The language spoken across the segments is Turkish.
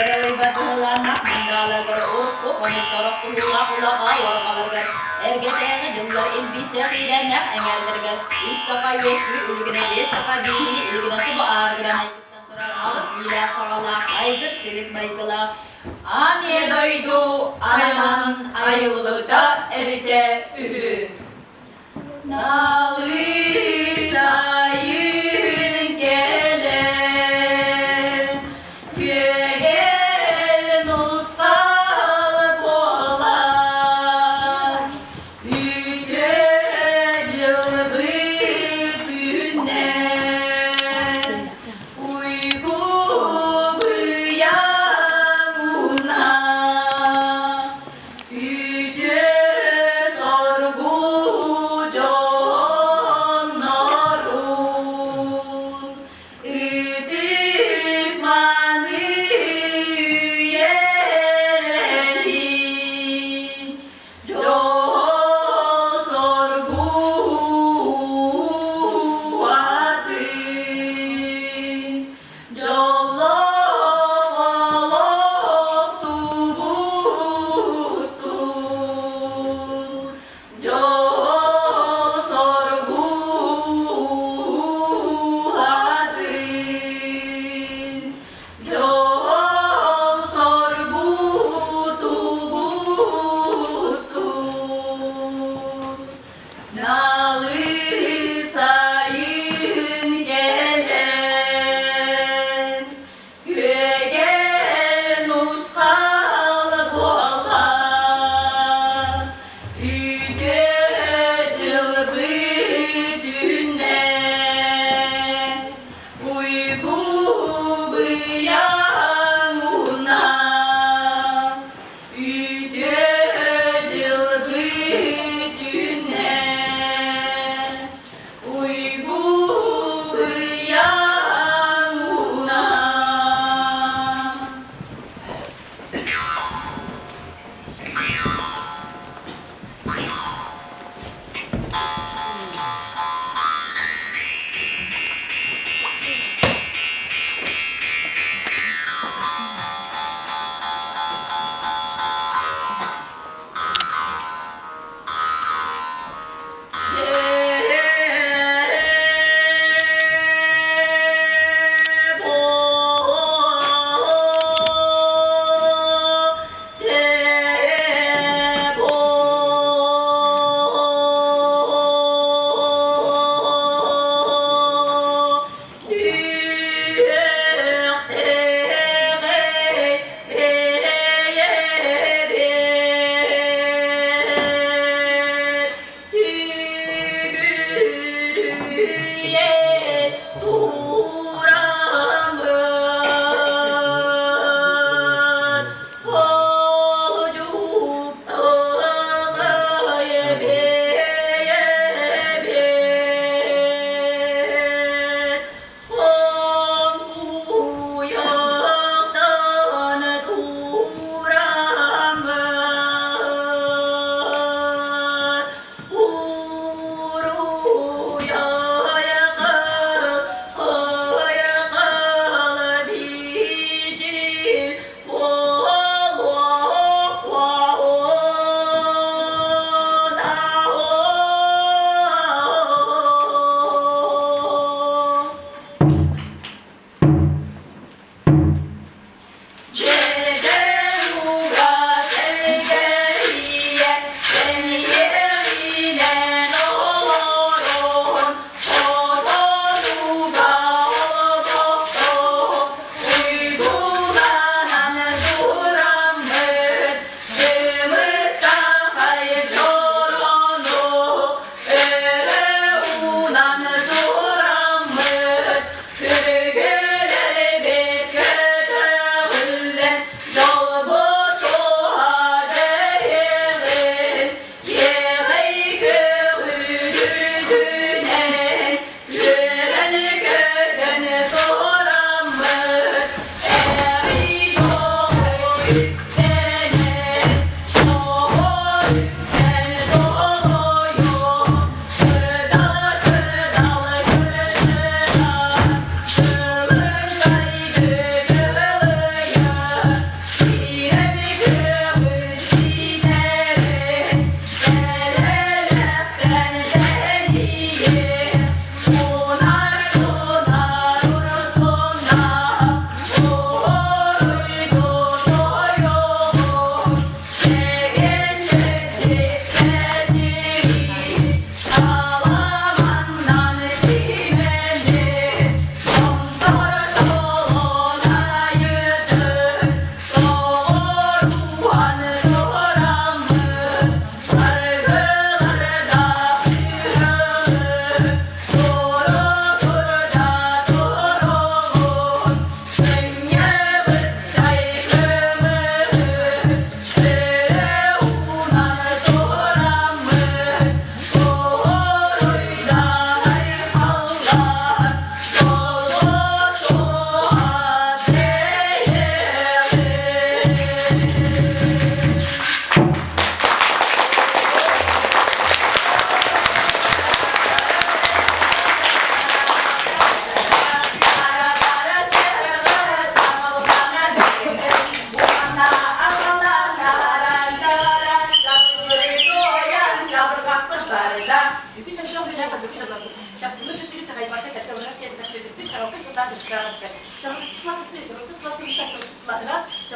Gereli batulanak mandalagar urku Konektorok suhula kula kawar kalargar Ergetene junglar ilbisnya kirenek engergerger Istaka yesri uligine destaka dihi Iligine suba argirana ikistanturar awas Ila salak aygır silik baykala Aniye doydu ananan ayıldı da erite ühü Nalı sayın kele Gügel nuskalı polar Yüce cılbı günler Uyku bıyamuna Yüce sorgu canlarım İdik mani üyeleri Jol sorgu adı Jololok tubustu Jol sorgu adı Jol sorgu tubustu Nalı sayın gelen Gügel nuskalı boğalar Yüce cılbı günler Uyku bıyamuna Yüce cılbı günler Uyku bıyamuna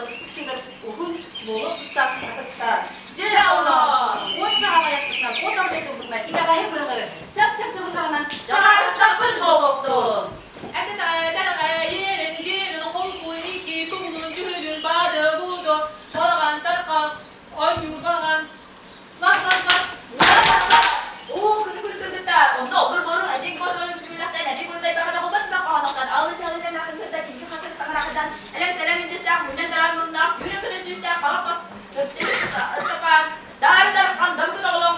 스틱을 굽고 뭐 싹 싹 제라올라 꽃차가 약간 꽃다리 좀 그만 이따가 해보는 거예요. 짝짝짝으로 하면 짝짝을 먹었어. 따라가야 얘는 이제는 홀고 있기 동문 줄을 받아보도 바간 따라가 어유 바간 막막막 오 그래 됐다. 오늘 어글 버는 아직 버는 줄났다 아직 버는 다 하고 ಬಂದ ಕಾಣಕತ್ತ ಅವರು ಚಾಲೆಂಜ್ ನಾಕಂತ ಟಿಂಗೆ ಹಾಕಿ ತಗರಾಕದ ಎಲೆಕ್ಟ್ರನ್ ಇಂಜಿಸ್ಟ ಮುಂದೆ ತರನ್ನ ಯೂನಿಟ್ ಇಂಜಿಸ್ಟ ಕಾಲಕ ಅಷ್ಟಪಾನ್ ದಾರ kan dan tolong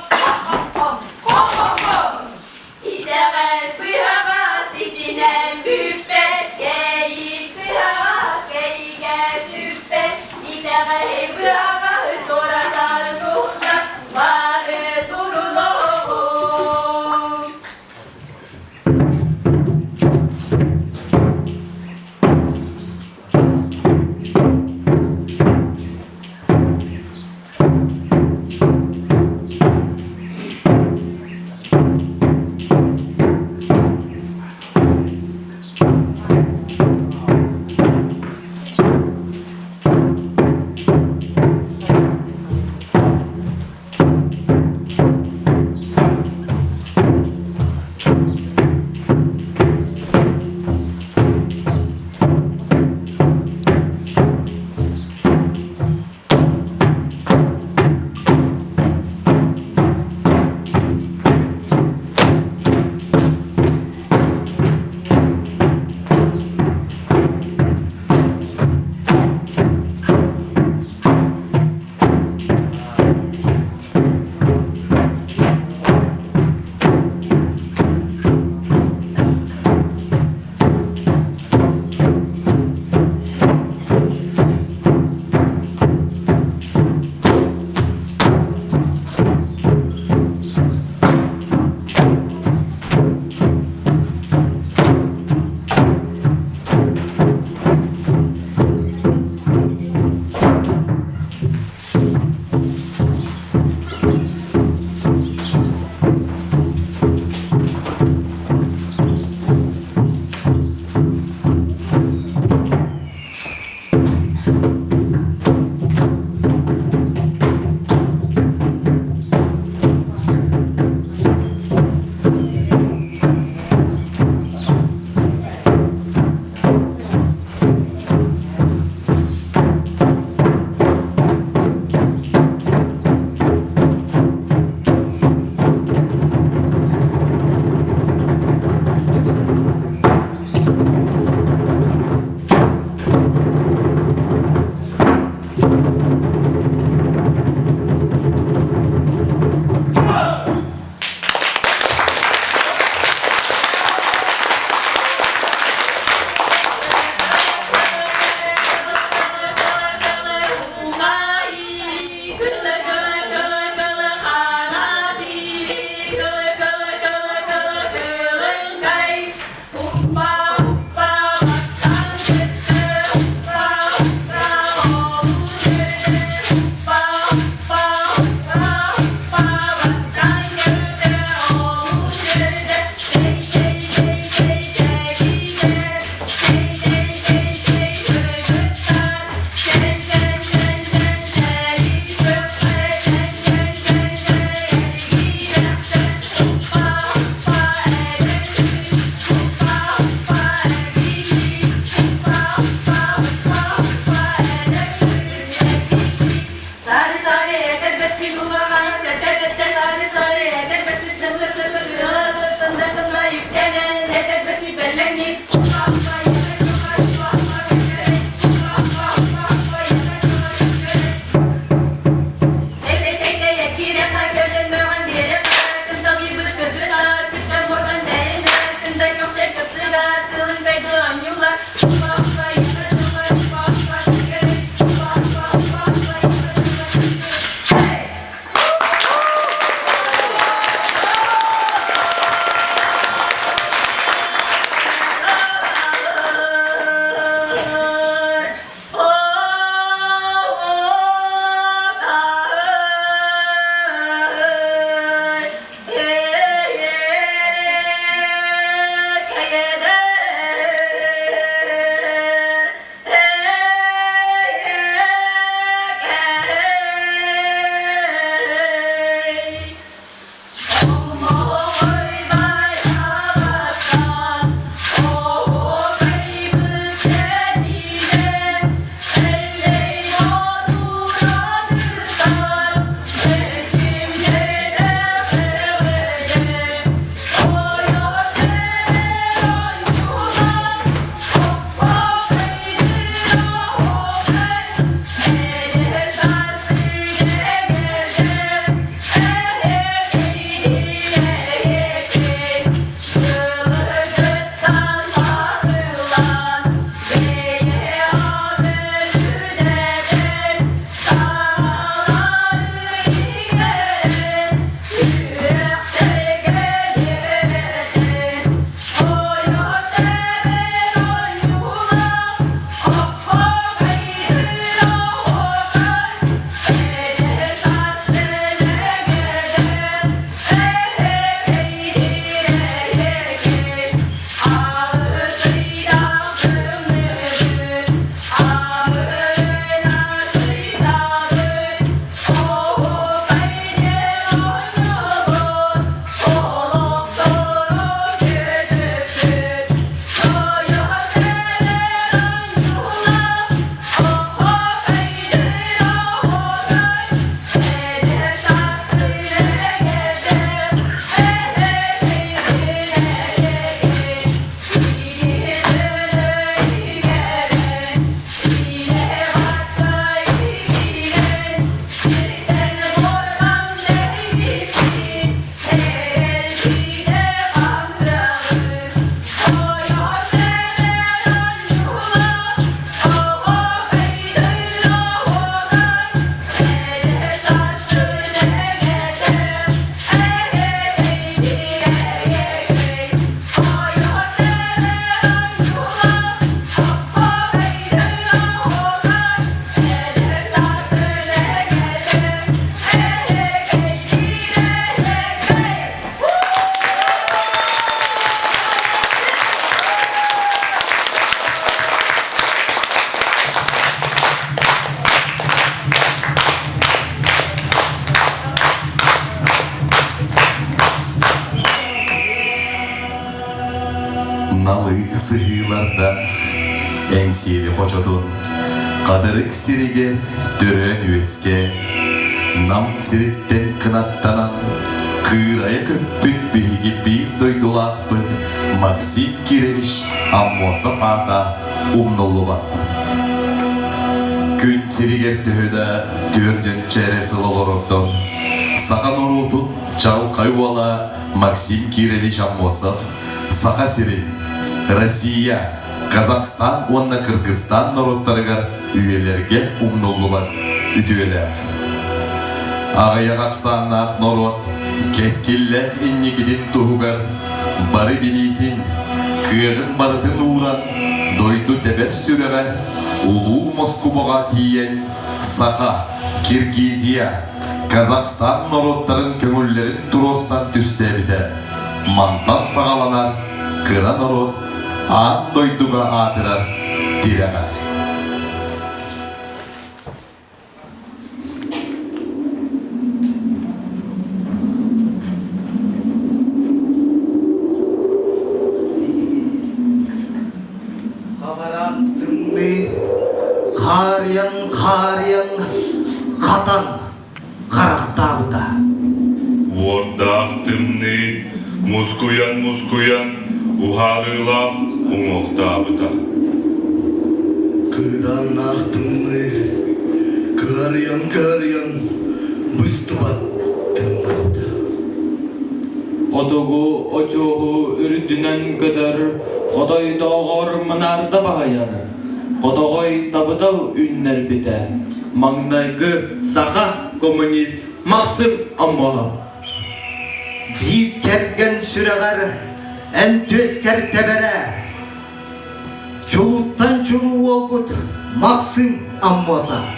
iedereen vuurhaga zitten buffet geit vuurhaga geit buffet iedereen vuurhaga door naar de route waar door Sığılarda ensiyeli koçotun Kadırık sirige dörön üeske Nam siritten kınattanan Kıraya köppük bihigi bir doydulakpıt Maksim Kirevich ammosa fata umnollu battı Gün siriger tühüda dördün çeresi lolorokton Sakan orutun çal kayvala Maksim Kirevich ammosov Saka sirin Россия, Казахстан, онна Кыргызстан народтарыгар үйелерге умнуллубат ütüеler. Ağaya kaksannak norot, keskillek innikidin tuhugar, barı bilitin, kığın barıtın uğran, doydu teber süregar, ulu Moskuboğa tiyen, Saka, Kirgiziya, Kazakistan narodtарын köngüllerin turorsan tüstebite, mantan sağalanar, kıra narod, An doyduga atırar direme. Kabarandımni karyan katan karaktabıda. Vordahtımni muskuyan uharılaf umoqtabıda. Kıdan ahtımni karyan bıstıbattımda. Qodogu oçoğu ürdünen kadar Qodoy doğar mınarda bahayar Qodogoy tabıdal ünler bite Mangnaygı saka komünist Maksim Ammoha Bir kergen süregar en tüesker tebere Çoluttan çoluğu olgut Maksim Ammosa.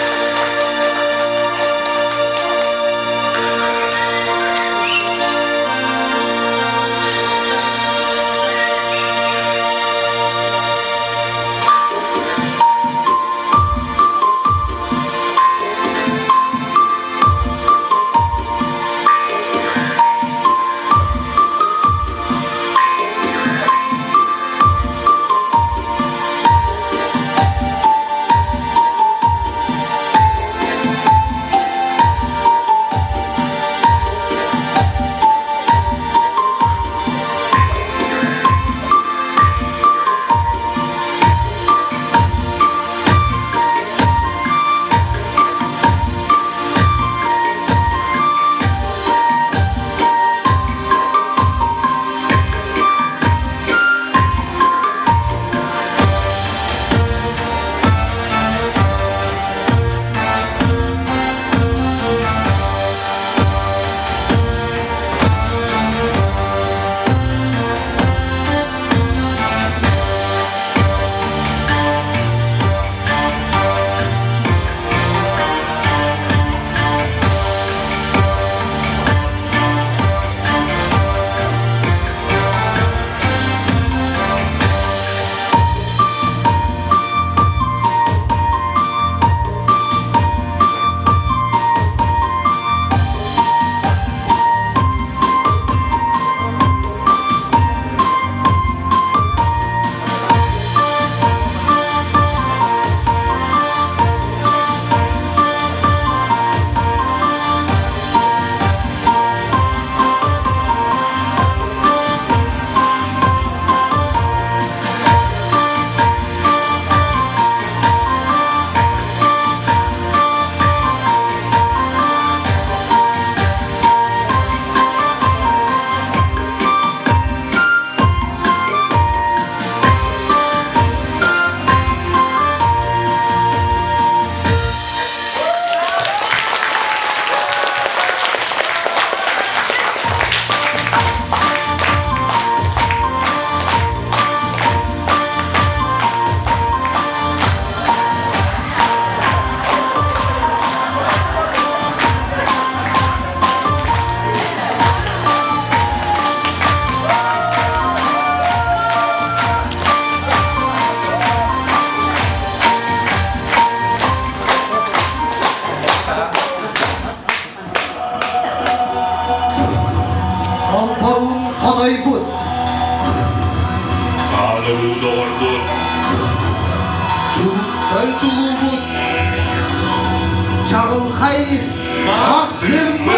Виталий Максим.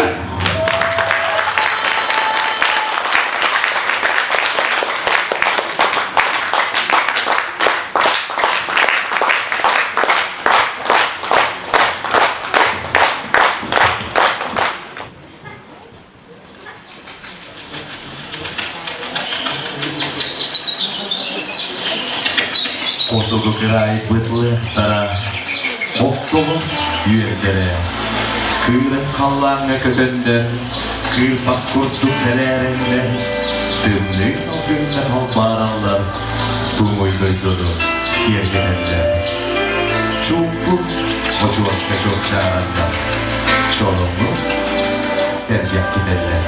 Кутугу кырай бытлыктара октолу үйендере кыйрын қаллаңа көтөндер кыйпак курту келерендер түмнү салгынна калбаралар туңойдойдоду кергенендер чууппу очуаска чокчааранда чолоңу сергексиделер.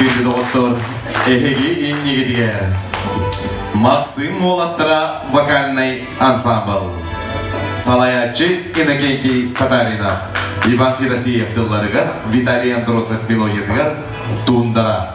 Bildi doktor, ehegi инниги дигер. Максим Молаттара вокальный ансамбль. Салаячы Иннокентий Татаринов, Иван Федосеев тылларыгар, Виталий Андросов мелодиядыгар, Тундара.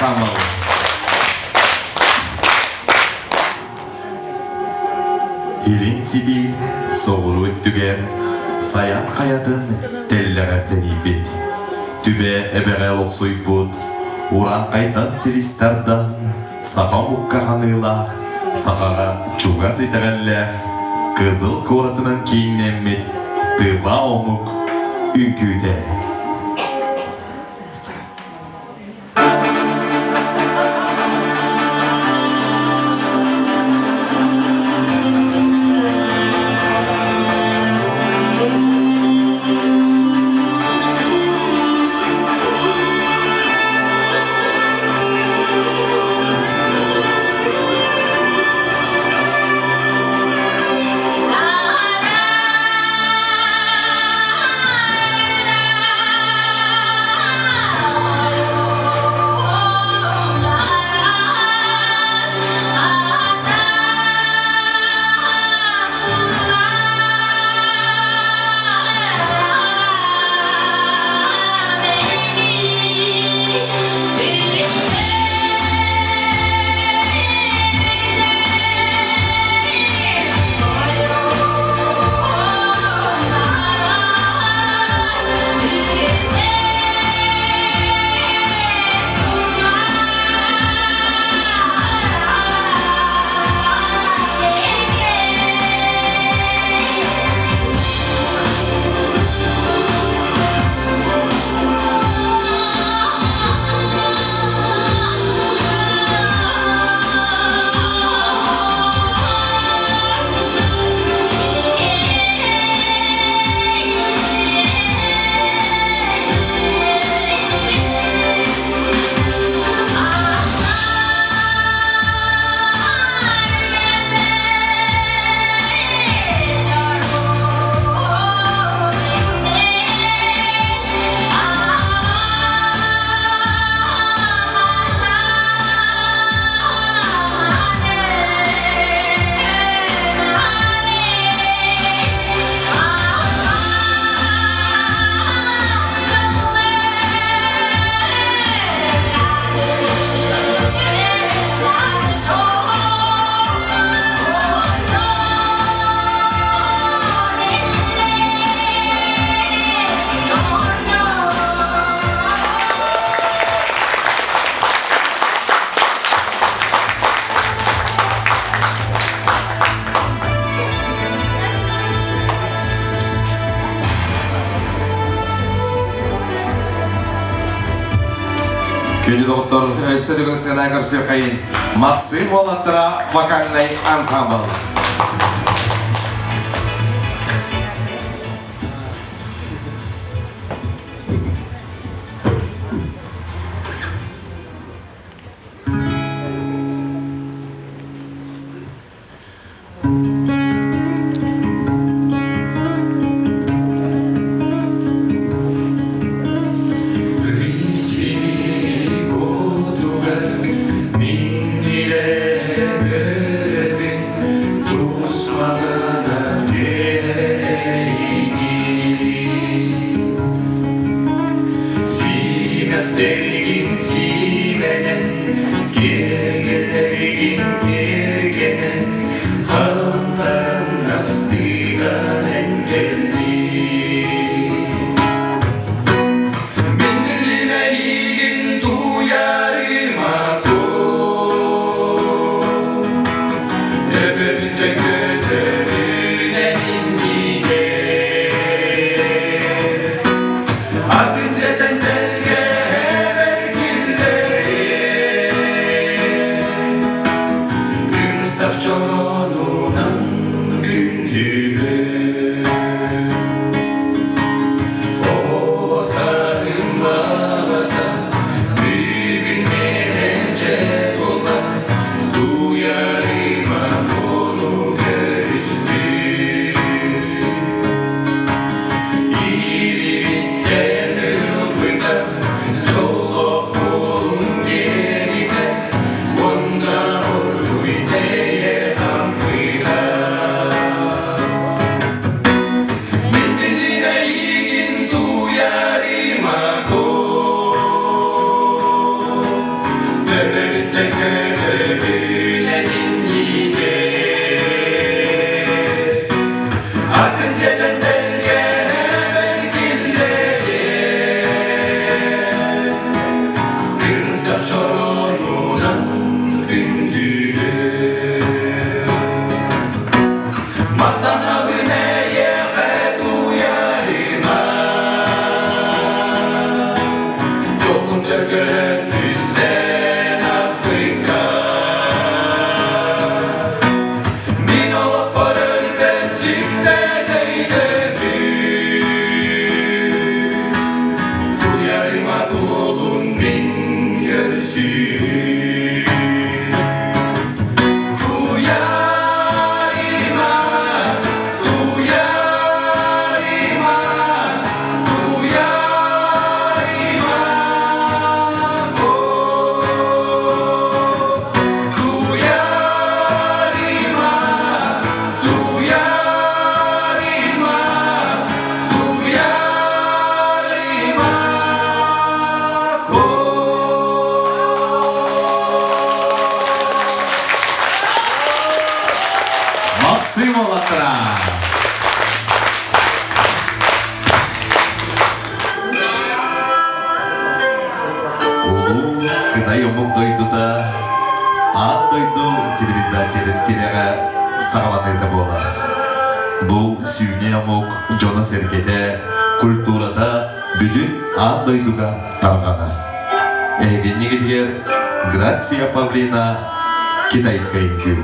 Ensemble. Ilin Sibir, soğuru öttüger, sayan hayatın telleğerden ibet. Tübe ebere olsuyup bud, uran aydan silistardan, sağa mukka hanılar, sağa çuga sitereller, kızıl koratının kiyinlenmet, tıva omuk, ünküde. Күйді доктор өссөдігінізген айқырсы қайын Максим Олаттыра вокальный ансамбл. Максим Олаттара. Улуу Кытай омук дойдуда ан дойду цивилизациядын келеге сагаланыйты бола. Бу сүйне омук жоно серкете культурада бүтүн ан дойдуга таргана. Эгенниги дигер Грация Павлина китайская ингю.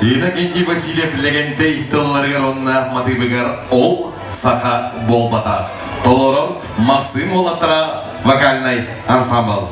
Иннокентий Васильев легентэй тылларгар онна матыбыгар ол саха болбата. Толорор Максим Олаттара вокальный ансамбль.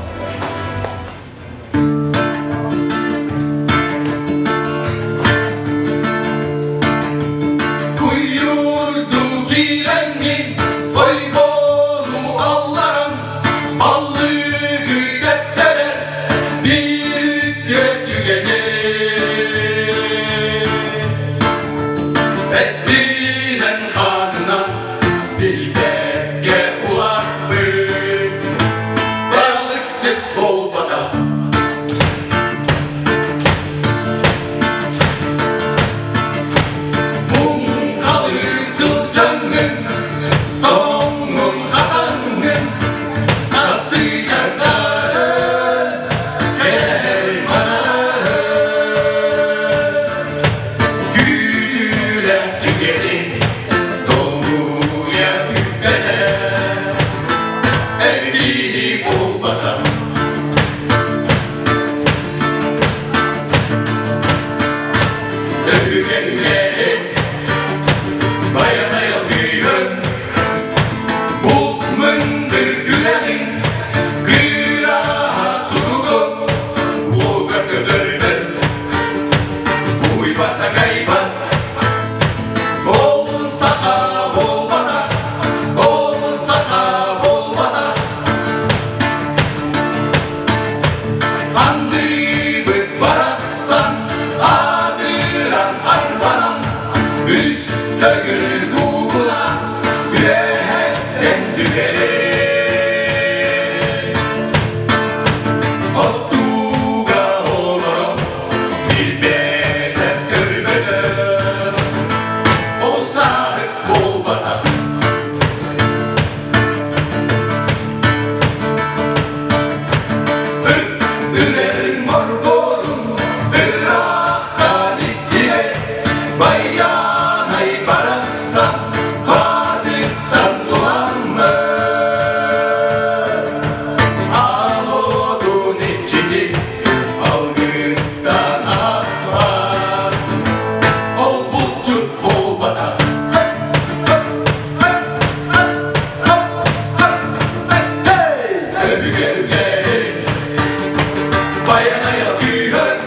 Bayanaya büyür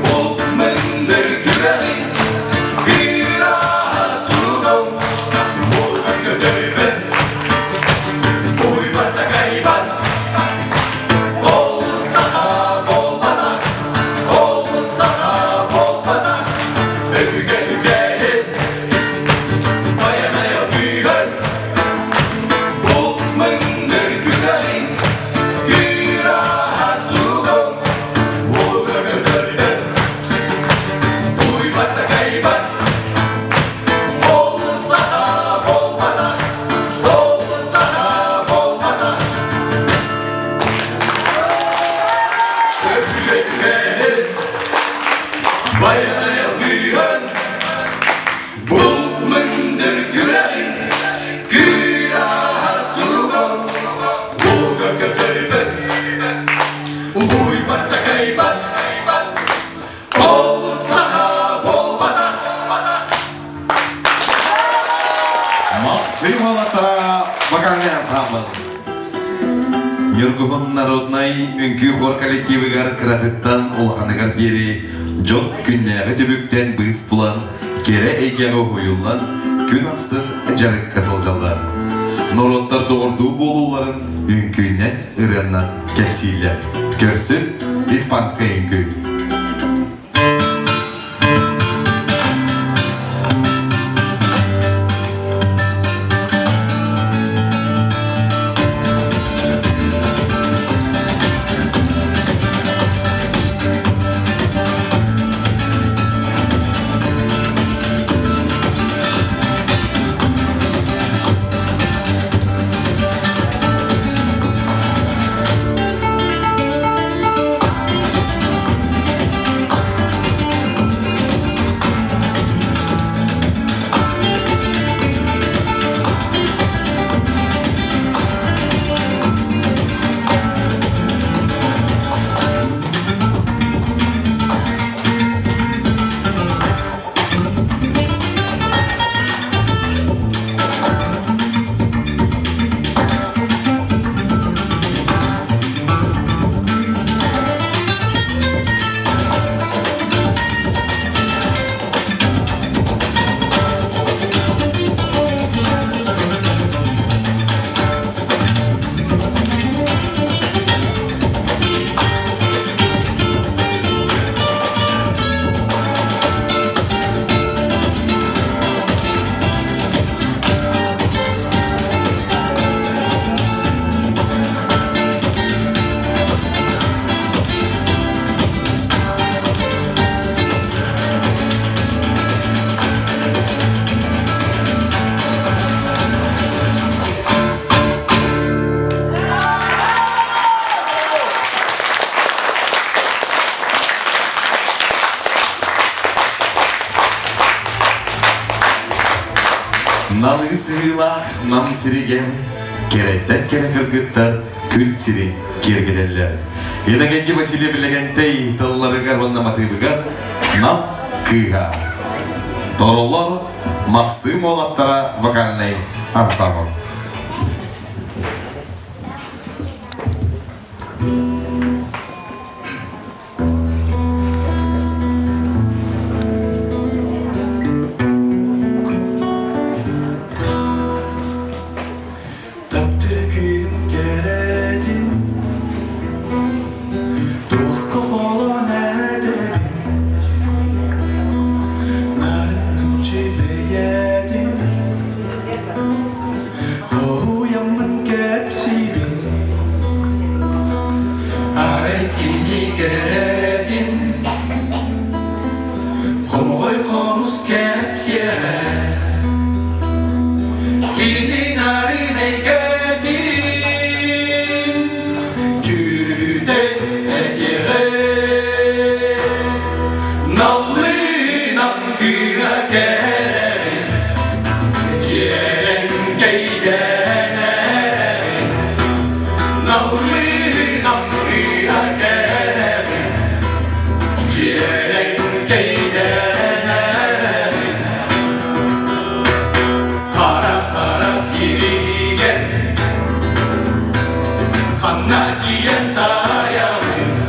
Bu mındır güreğin Bir asurun Bu kötüybe Uybata gaybat Ol saha bol bana Ol saha bol bana Öpüge üge Bayanaya büyür Bu mındır güreğin Bir asurun Bu kötüybe Uybata gaybat Ol saha bol bana Ol saha bol bana Öpüge üge Bayanaya büyür Bu mındır güreğin Güya surugun Bu kököpörübü Uybata kaybat Ol saha bol bana Максим Алатара вокальный ансамбль. Нюргухон народной үнкү хор коллективыгар кыратыттан улаханыгар диери жок күннәгы төбүктен быз булан кере эйгеге хуюллан күн асын жарык касылжалар. Народтар doğurduğu болуларын үнкүннен ырыннан кепсийлер. Көрсүн испанская үнкү. Nalı sığılaq nam sirigen Кереттен керек үргіттар күн сирен кергеделер. Енагенде Василий білегентей таллары гарванна матыбыгар нам кыга. Торолор Максим Олаттара вокальный ансамбль. Hanna diyen dayalı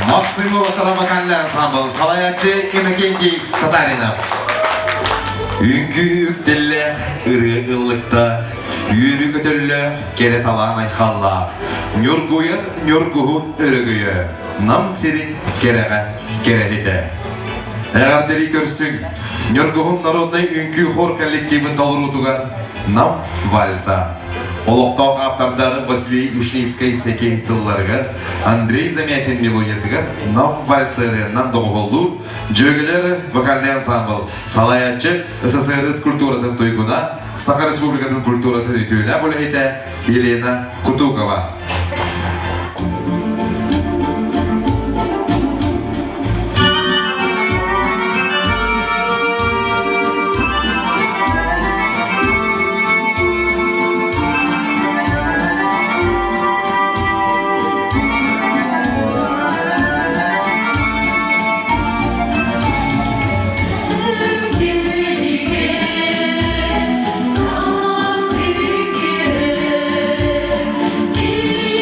Максимова Тарабаканлы ансамбль, салаячы Иннокентий Татаринов. Үңгі үктелі, ыры ыллықта, үйірі көтілі, кере талан айқаллақ. Нюргуйыр, нюргуғын өрігүйі, нам серін кереға кередеті. Әғардері көрсің, нюргуғын народный үңгі хор коллективін толырутуға нам вальса. Олоқтау автордары Василий Ушницкий секей тылларыгар, Андрей Замятин мелодиятыгар, нам вальсырынан доғылу, жөгілері вокальный ансамбл, салаятчы СССР культуратын тойгуна, Саха Республикатын культуратын өтөйлі бөлейді Елена Кутукова. Ти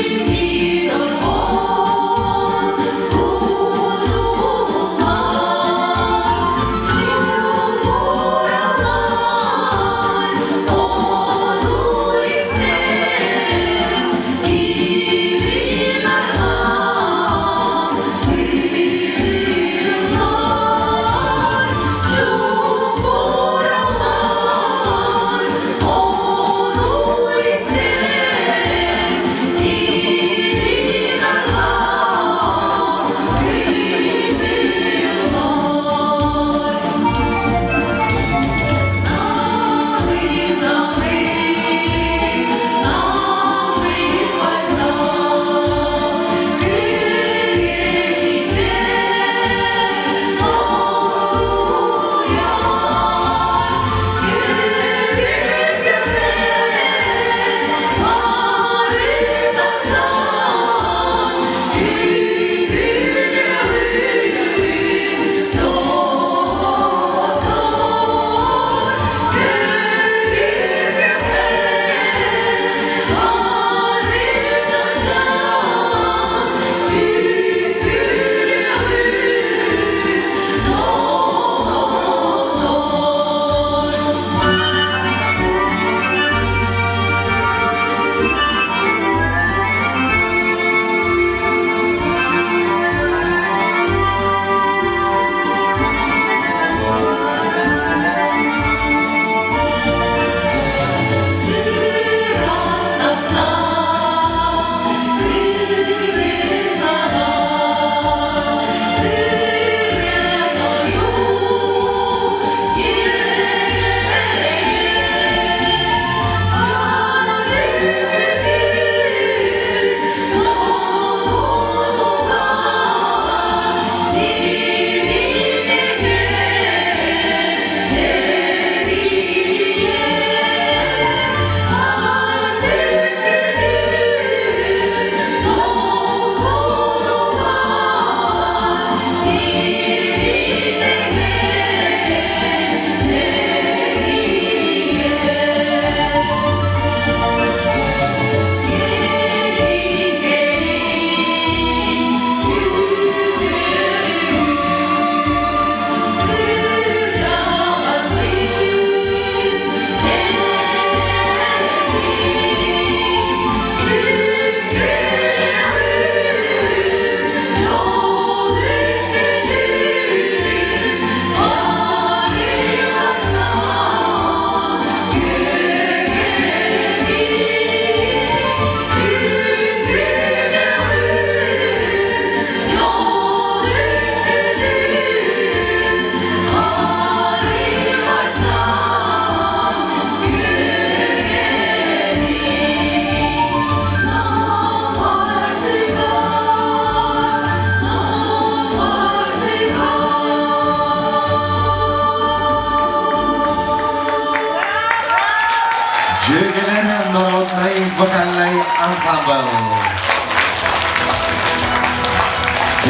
Жөгелер народный вокальный ансамбль.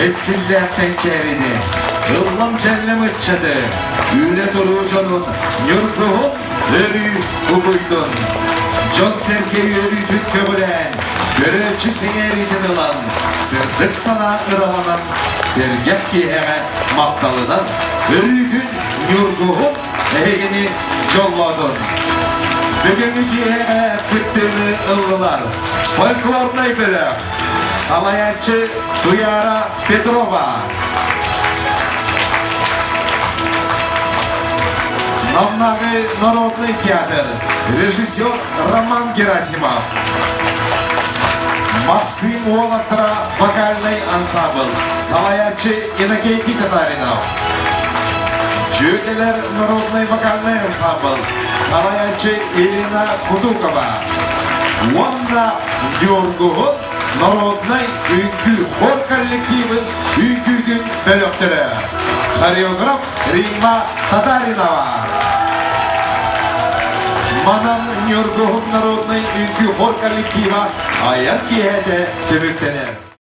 Eskiller pençeridi, ıllam cellem ıtçadı, üle turucunun, nürkuhun, örü ubuydun. Çok serke yürü tütkü bilen, görevçi sengeridin ılan, sırdık sana ıralanan, sergep ki hemen maktalıdan, örügün nürkuhun, egini jolladın. Bugünkü hemen küttüğünü ıllılar, folklornay bölük, Salayançı Duyara Petrova. Намнагы народный театр. Режиссер Роман Герасимов. Максим Уолатра вокальный ансамбль. Салаянчы Иннокентий Татаринов. Жюделер народный вокальный ансамбль. Салаянчы Ирина Кудукова. Уанна Дюргугун. Народный үңкү хор коллективы үңкүдүн бөлөктөрү. Хореограф Римма Татаринова. Манан Нюргугун народный үңкү хор коллектива аяр киеде төбөктөнөр.